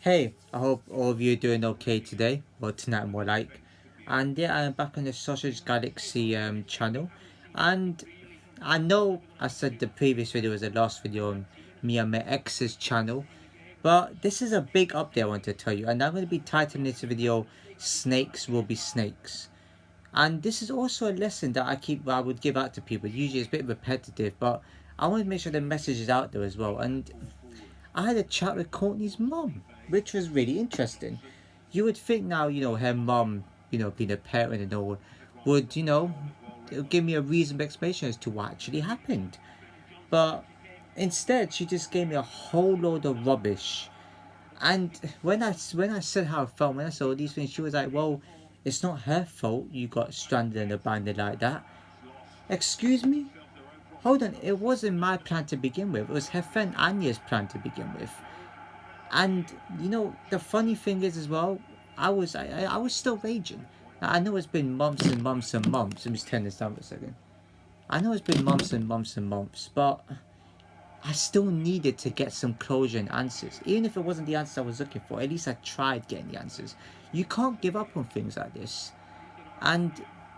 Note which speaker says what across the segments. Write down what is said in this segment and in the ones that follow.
Speaker 1: Hey, I hope all of you are doing okay today, or tonight more like. And yeah, I'm back on the Sausage Galaxy channel. And I know I said the previous video was the last video on me and my ex's channel, but this is a big update I want to tell you. And I'm going to be titling this video Snakes Will Be Snakes. And this is also a lesson that I would give out to people. Usually it's a bit repetitive, but I want to make sure the message is out there as well. And I had a chat with Courtney's mum, which was really interesting. You would think now, her mum, being a parent and all, would, give me a reasonable explanation as to what actually happened. But instead, she just gave me a whole load of rubbish. And when I said how I felt, when I said all these things, she was like, "Well, it's not her fault you got stranded and abandoned like that." Excuse me? Hold on, it wasn't my plan to begin with. It was her friend Anya's plan to begin with. And the funny thing is as well, I was still raging. Now, I know it's been months and months and months. Let me just turn this down for a second. I know it's been months and months and months, but I still needed to get some closure and answers. Even if it wasn't the answers I was looking for, at least I tried getting the answers. You can't give up on things like this. And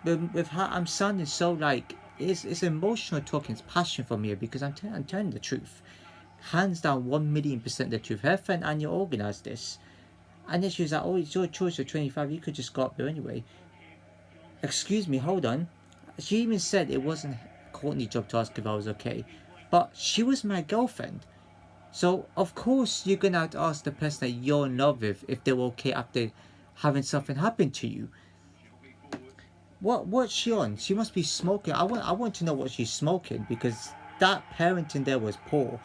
Speaker 1: with how I'm sounding so like it's emotional talking, it's passion from here because I'm telling the truth, hands down, 1,000,000% the truth. Her friend Anya organised this, and then she was like, "Oh, it's your choice. You're 25. You could just go up there anyway." Excuse me, hold on. She even said it wasn't Courtney's job to ask if I was okay, but she was my girlfriend. So of course you're gonna have to ask the person that you're in love with if they were okay after having something happen to you. What's she on? She must be smoking. I want to know what she's smoking because that parenting there was poor.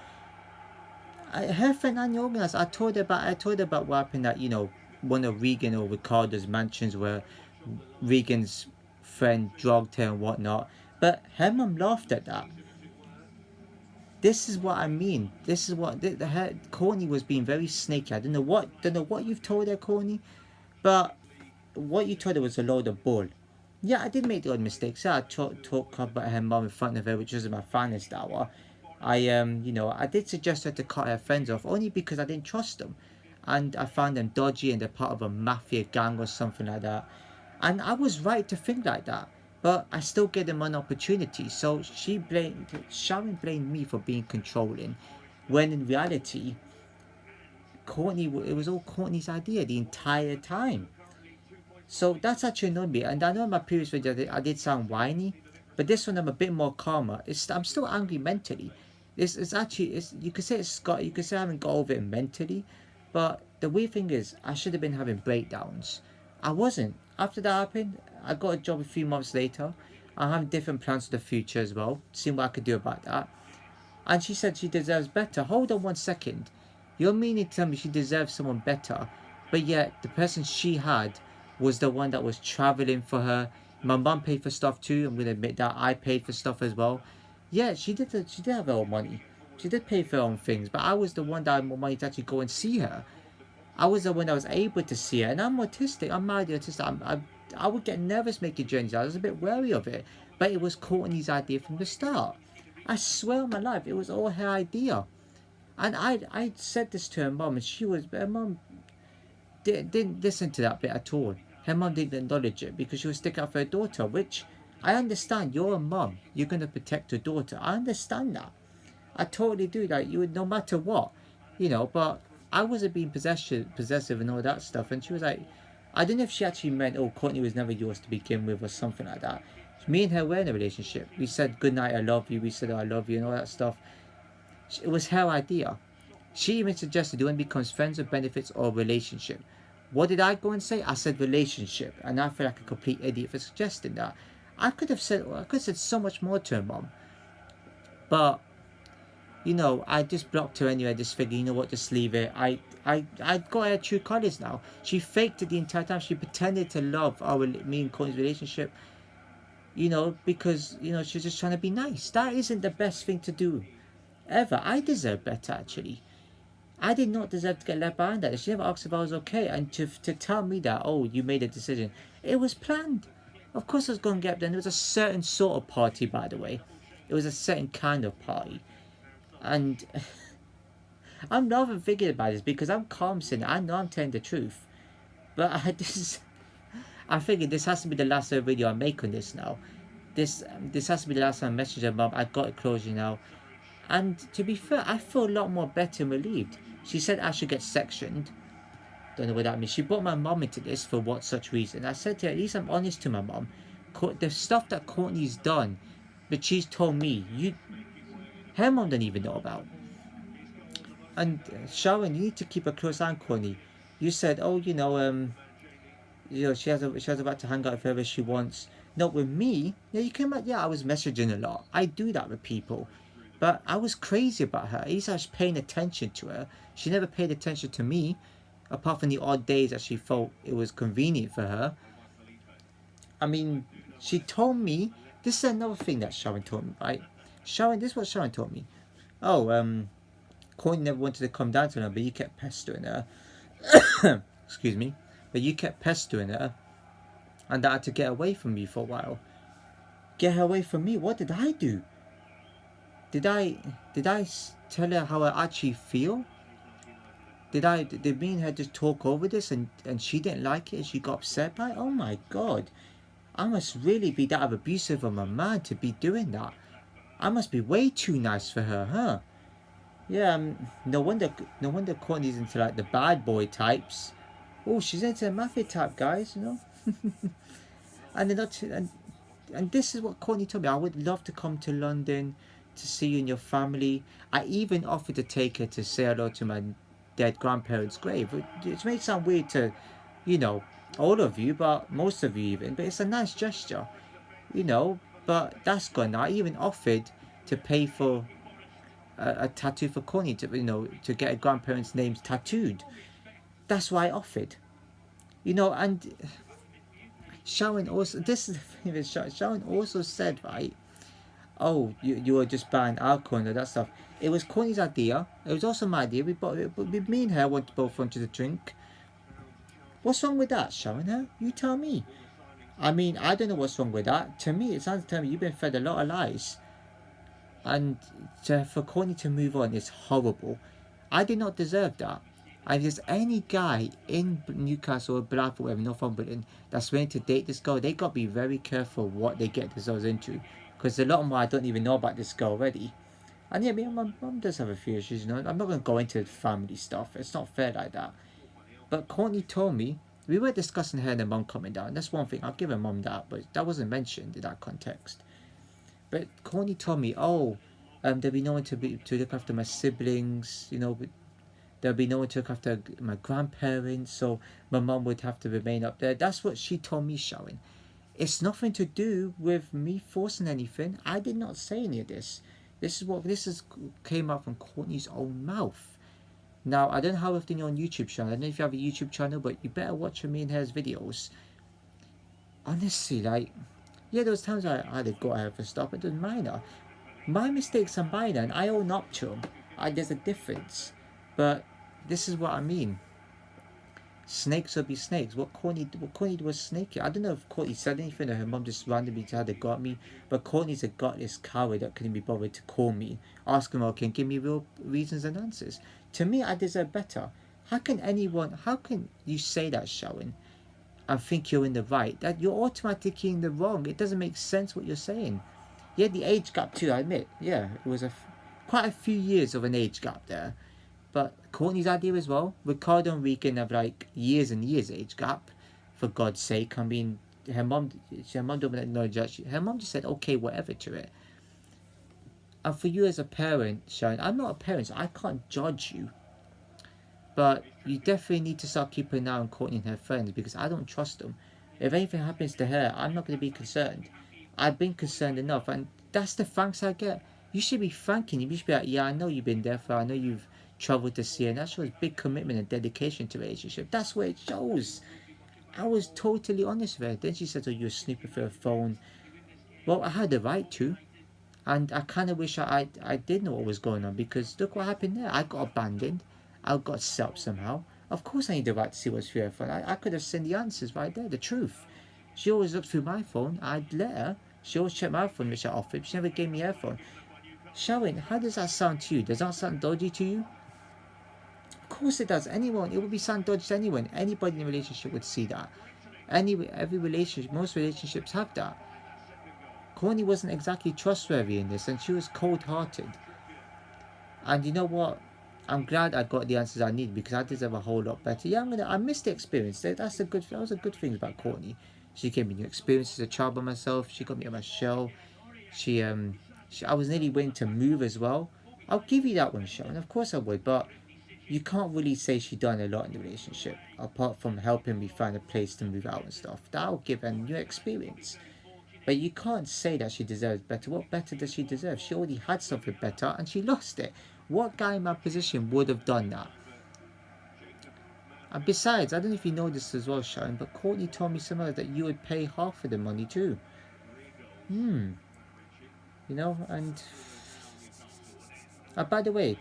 Speaker 1: Her friend Annie organized. I told her about what happened at one of Regan or Ricardo's mansions where Regan's friend drugged her and whatnot. But her mum laughed at that. This is what I mean. This is what her Courtney was being very snaky. I don't know what you've told her, Courtney, but what you told her was a load of bull. Yeah, I did make the odd mistakes. Yeah, I talk about her mum in front of her, which was my finest hour. I did suggest her to cut her friends off only because I didn't trust them, and I found them dodgy and they're part of a mafia gang or something like that. And I was right to think like that, but I still gave them an opportunity. So Sharon blamed me for being controlling, when in reality, it was all Courtney's idea the entire time. So that's actually annoyed me. And I know in my previous video I did sound whiny, but this one I'm a bit more calmer. I'm still angry mentally. It's actually you could say I haven't got over it mentally, but the weird thing is I should have been having breakdowns. I wasn't. After that happened, I got a job a few months later. I have different plans for the future as well, seeing what I could do about that. And she said she deserves better. Hold on one second. You're meaning to tell me she deserves someone better, but yet the person she had was the one that was traveling for her. My mum paid for stuff too. I'm gonna admit that I paid for stuff as well. Yeah, she did. She did have her own money. She did pay for her own things, but I was the one that had more money to actually go and see her. I was the one that was able to see her, and I'm autistic. I'm mildly autistic. I would get nervous making journeys. I was a bit wary of it, but it was Courtney's idea from the start. I swear on my life, it was all her idea. And I said this to her mum, and her mum didn't listen to that bit at all. Her mum didn't acknowledge it because she was sticking up for her daughter, which I understand. You're a mum. You're gonna protect your daughter. I understand that. I totally do. Like you would, no matter what, But I wasn't being possessive and all that stuff. And she was like, I don't know if she actually meant, oh, Courtney was never yours to begin with or something like that. Me and her were in a relationship. We said good night, I love you. We said oh, I love you and all that stuff. It was her idea. She even suggested doing becomes friends with benefits or relationship. What did I go and say? I said relationship, and I feel like a complete idiot for suggesting that. I could have said so much more to her mom, but I just blocked her anyway. I just figured, you know what, just leave it. I got her true colours now. She faked it the entire time. She pretended to love me and Courtney's relationship, because she's just trying to be nice. That isn't the best thing to do ever. I deserve better, actually. I did not deserve to get left behind that. She never asked if I was okay, and to tell me that, oh, you made a decision. It was planned. Of course I was going to get up there. And it was a certain sort of party, by the way. It was a certain kind of party. And I'm laughing thinking about this because I'm calm saying I know I'm telling the truth. But I figured this has to be the last video I make on this now. This has to be the last time I message her mom. I got a closure now. And to be fair, I feel a lot more better and relieved. She said I should get sectioned. Don't know what that means. She brought my mom into this for what such reason. I said to her, at least I'm honest to my mom. The stuff that Courtney's done, but she's told me, her mom don't even know about. And Sharon, you need to keep a close eye on Courtney. You said, oh, she has a right to hang out with whoever she wants. Not with me. Yeah, you came out. Yeah, I was messaging a lot. I do that with people, but I was crazy about her. At least I was paying attention to her. She never paid attention to me, apart from the odd days that she felt it was convenient for her. I mean, she told me. This is another thing that Sharon told me, right? This is what Sharon told me. Oh, Courtney never wanted to come down to her, but you kept pestering her. Excuse me. But you kept pestering her, and I had to get away from you for a while. Get her away from me? What did I do? Did I tell her how I actually feel? Did me and her just talk over this and she didn't like it and she got upset by it? Oh my god. I must really be that abusive of a man to be doing that. I must be way too nice for her, huh? Yeah, no wonder Courtney's into like the bad boy types. Oh, she's into the mafia type guys, and they're not. And this is what Courtney told me. I would love to come to London to see you and your family. I even offered to take her to say hello to my dead grandparents' grave. It may sound weird to, all of you, but most of you even. But it's a nice gesture, But that's gone now. I even offered to pay for a tattoo for Courtney to get her grandparents' names tattooed. That's why I offered, and Sharon also. This is the thing with Sharon also said, right? Oh, you were just buying alcohol and all that stuff. It was Courtney's idea. It was also my idea. Me and her both wanted to drink. What's wrong with that, Sharon? Huh? You tell me. I mean, I don't know what's wrong with that. To me, it sounds to me you've been fed a lot of lies. And for Courtney to move on is horrible. I did not deserve that. And if there's any guy in Newcastle or Bradford, whatever, Northumberland, that's willing to date this girl, they got to be very careful what they get themselves into. Because a lot more I don't even know about this girl already. And yeah, my mum does have a few issues, I'm not going to go into family stuff. It's not fair like that. But Courtney told me, we were discussing her and her mum coming down. That's one thing, I'll give her mum that, but that wasn't mentioned in that context. But Courtney told me, there'll be no one to look after my siblings, there'll be no one to look after my grandparents, so my mum would have to remain up there. That's what she told me, Sharon. It's nothing to do with me forcing anything. I did not say any of this. This came out from Courtney's own mouth. Now, I don't know how often you're on YouTube channel. I don't know if you have a YouTube channel, but you better watch me and her's videos. Honestly, yeah, there was times I had to go out for stuff, but it doesn't minor. My mistakes are minor, and I own up to them. There's a difference. But this is what I mean. Snakes will be snakes. What Courtney was snaky. I don't know if Courtney said anything or her mum just randomly had to go at me. But Courtney's a gutless coward that couldn't be bothered to call me, ask him, okay, give me real reasons and answers. To me, I deserve better. How can you say that, Sharon, and think you're in the right? That you're automatically in the wrong. It doesn't make sense what you're saying. Yeah, the age gap too, I admit. Yeah, it was quite a few years of an age gap there. But Courtney's idea as well. Ricardo and Regan have years and years age gap. For God's sake, I mean, her mom don't acknowledge that. Her mom just said okay, whatever to it. And for you as a parent, Sharon, I'm not a parent, so I can't judge you. But you definitely need to start keeping an eye on Courtney and her friends because I don't trust them. If anything happens to her, I'm not going to be concerned. I've been concerned enough, and that's the thanks I get. You should be thanking him. You should be like, yeah, I know you've been there for. I know you've traveled to see her, and that shows big commitment and dedication to a relationship. That's what it shows. I was totally honest with her. Then she said, oh, you're snooping for her phone. Well, I had the right to. And I kind of wish I did know what was going on because look what happened there. I got abandoned. I got set up somehow. Of course I need the right to see what's through her phone. I could have seen the answers right there, the truth. She always looked through my phone. I'd let her. She always checked my phone which I offered. She never gave me her phone. Sharon, how does that sound to you? Does that sound dodgy to you? course it does. Anyone, it would be something dodgy to anyone. Anybody in a relationship would see that. Every relationship, most relationships have that. Courtney wasn't exactly trustworthy in this, and she was cold-hearted. And you know what? I'm glad I got the answers I need, because I deserve a whole lot better. Yeah, I missed the experience. That was a good thing about Courtney. She gave me new experiences as a child by myself. She got me on my shell. I was nearly willing to move as well. I'll give you that one, Sharon. Of course I would, but you can't really say she done a lot in the relationship apart from helping me find a place to move out and stuff. That'll give her a new experience. But you can't say that she deserves better. What better does she deserve? She already had something better and she lost it. What guy in my position would have done that? And besides, I don't know if you know this as well, Sharon, but Courtney told me somewhere that you would pay half of the money too. You know, and by the way,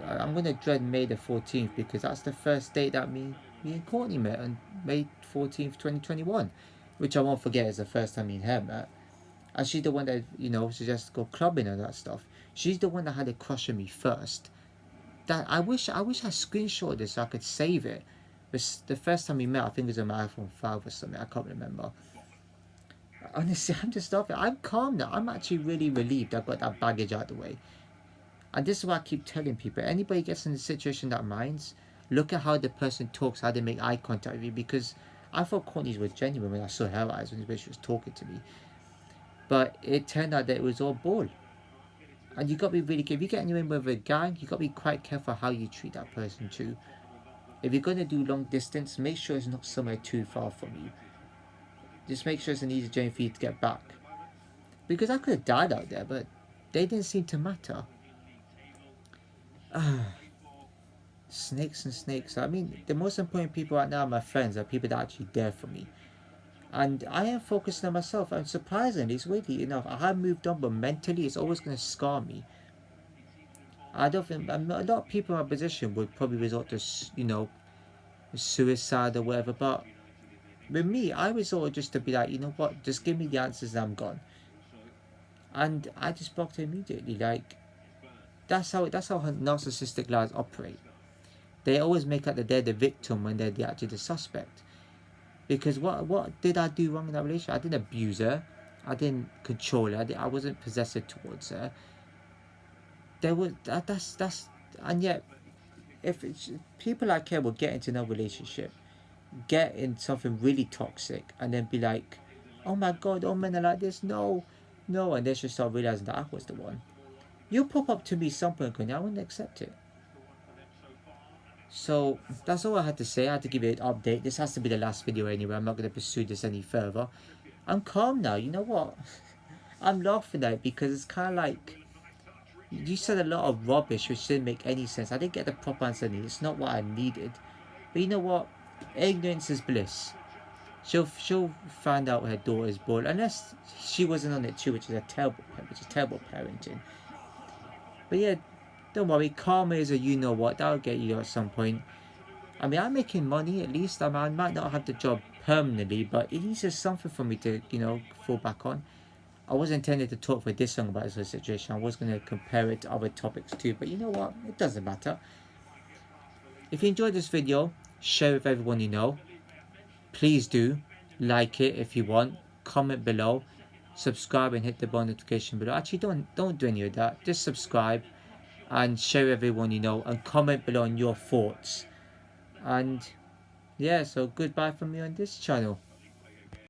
Speaker 1: I'm gonna dread May the 14th, because that's the first date that me and Courtney met on May 14th, 2021, which I won't forget is the first time me and her met. And she's the one that, suggested go clubbing and that stuff. She's the one that had a crush on me first. That I wish I screenshot this so I could save it. But the first time we met, I think it was on my iPhone 5 or something. I can't remember. Honestly, I'm just off it. I'm calm now. I'm actually really relieved I got that baggage out of the way. And this is what I keep telling people. Anybody gets in a situation that minds, look at how the person talks, how they make eye contact with you. Because I thought Courtney's was genuine when I saw her eyes when she was talking to me. But it turned out that it was all bull. And you got to be really careful. If you get in with a gang, you got to be quite careful how you treat that person too. If you're going to do long distance, make sure it's not somewhere too far from you. Just make sure it's an easy journey for you to get back. Because I could have died out there, but they didn't seem to matter. Snakes and snakes. I mean, the most important people right now are my friends, are people that are actually there for me. And I am focusing on myself. And surprisingly, it's weirdly enough, I have moved on, but mentally it's always going to scar me. I don't think a lot of people in my position would probably resort to, suicide or whatever. But with me, I resort just to be like, you know what, just give me the answers and I'm gone. And I just blocked it immediately. Like, that's how narcissistic liars operate. They always make out that they're the victim when they're actually the suspect. Because what did I do wrong in that relationship? I didn't abuse her. I didn't control her. I wasn't possessive towards her. There was that's and yet, if people like her will get into another relationship, get in something really toxic, and then be like, oh my god, all men are like this. No, and they should start realizing that I was the one. You pop up to me some point, I wouldn't accept it. So that's all I had to say. I had to give you an update. This has to be the last video anyway. I'm not going to pursue this any further. I'm calm now. You know what? I'm laughing at it because it's kind of like, you said a lot of rubbish which didn't make any sense. I didn't get the proper answer. It's not what I needed. But you know what? Ignorance is bliss. She'll find out her daughter's born, unless she wasn't on it too, which is terrible parenting. But yeah, don't worry, karma is a you-know-what. That'll get you at some point. I mean, I'm making money at least. I might not have the job permanently, but at least there's something for me to, fall back on. I wasn't intending to talk for this long about this situation. I was going to compare it to other topics too, but you know what? It doesn't matter. If you enjoyed this video, share it with everyone you know. Please do like it if you want. Comment below. Subscribe and hit the bell notification below. Actually, don't do any of that. Just subscribe and share with everyone you know, and comment below on your thoughts. And yeah, so goodbye from me on this channel.